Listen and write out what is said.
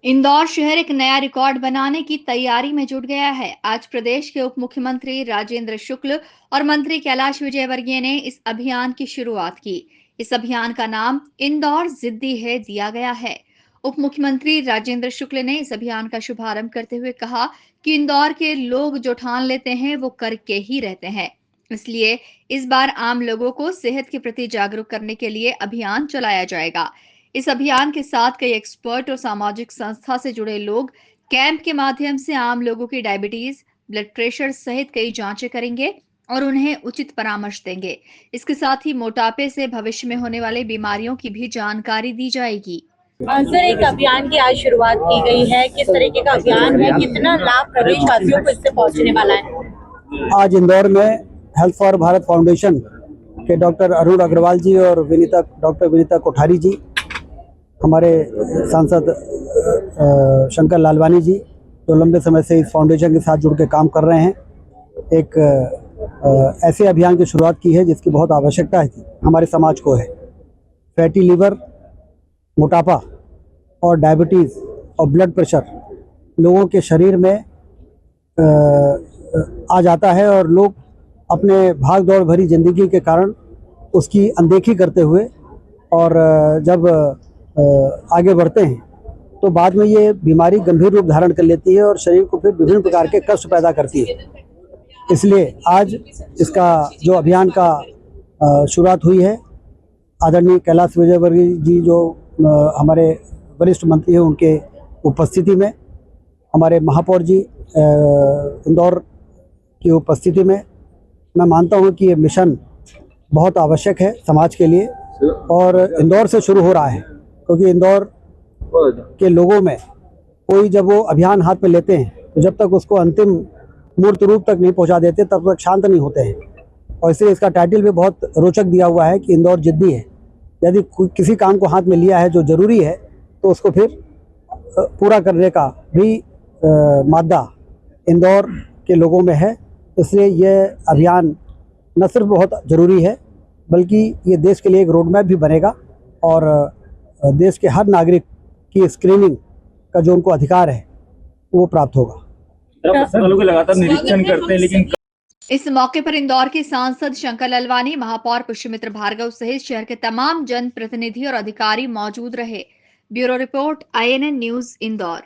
इंदौर शहर एक नया रिकॉर्ड बनाने की तैयारी में जुट गया है। आज प्रदेश के उप मुख्यमंत्री राजेंद्र शुक्ल और मंत्री कैलाश विजयवर्गीय ने इस अभियान की शुरुआत की। इस अभियान का नाम इंदौर जिद्दी है दिया गया है। उप मुख्यमंत्री राजेंद्र शुक्ल ने इस अभियान का शुभारंभ करते हुए कहा कि इंदौर के लोग जो ठान लेते हैं वो करके ही रहते हैं। इसलिए इस बार आम लोगों को सेहत के प्रति जागरूक करने के लिए अभियान चलाया जाएगा। इस अभियान के साथ कई एक्सपर्ट और सामाजिक संस्था से जुड़े लोग कैंप के माध्यम से आम लोगों की डायबिटीज, ब्लड प्रेशर सहित कई जांचें करेंगे और उन्हें उचित परामर्श देंगे। इसके साथ ही मोटापे से भविष्य में होने वाली बीमारियों की भी जानकारी दी जाएगी। सर, एक अभियान की आज शुरुआत की गई है, किस तरीके का अभियान है, कितना लाभ प्रदेशवासियों को इससे पहुंचने वाला है? आज इंदौर में हेल्थ फॉर भारत फाउंडेशन के डॉक्टर अरुण अग्रवाल जी और डॉक्टर विनीता कोठारी जी, हमारे सांसद शंकर लालवानी जी, जो लंबे समय से इस फाउंडेशन के साथ जुड़ के काम कर रहे हैं, एक ऐसे अभियान की शुरुआत की है जिसकी बहुत आवश्यकता है हमारे समाज को है। फैटी लीवर, मोटापा और डायबिटीज़ और ब्लड प्रेशर लोगों के शरीर में आ जाता है और लोग अपने भाग दौड़ भरी ज़िंदगी के कारण उसकी अनदेखी करते हुए और जब आगे बढ़ते हैं तो बाद में ये बीमारी गंभीर रूप धारण कर लेती है और शरीर को फिर विभिन्न प्रकार के कष्ट पैदा करती है। इसलिए आज इसका जो अभियान का शुरुआत हुई है, आदरणीय कैलाश विजयवर्गीय जी जो हमारे वरिष्ठ मंत्री हैं, उनके उपस्थिति में, हमारे महापौर जी इंदौर की उपस्थिति में, मैं मानता हूं कि ये मिशन बहुत आवश्यक है समाज के लिए और इंदौर से शुरू हो रहा है, क्योंकि इंदौर के लोगों में कोई जब वो अभियान हाथ में लेते हैं तो जब तक उसको अंतिम मूर्त रूप तक नहीं पहुंचा देते तब तक शांत नहीं होते हैं। और इसलिए इसका टाइटल भी बहुत रोचक दिया हुआ है कि इंदौर जिद्दी है। यदि किसी काम को हाथ में लिया है जो ज़रूरी है तो उसको फिर पूरा करने का भी मादा इंदौर के लोगों में है। इसलिए यह अभियान न सिर्फ बहुत ज़रूरी है बल्कि ये देश के लिए एक रोड मैप भी बनेगा और देश के हर नागरिक की स्क्रीनिंग का जो उनको अधिकार है वो प्राप्त होगा। लगातार निरीक्षण करते हैं, लेकिन इस मौके पर इंदौर के सांसद शंकर लालवानी, महापौर पुष्यमित्र भार्गव सहित शहर के तमाम जनप्रतिनिधि और अधिकारी मौजूद रहे। Bureau report, INN news, Indore.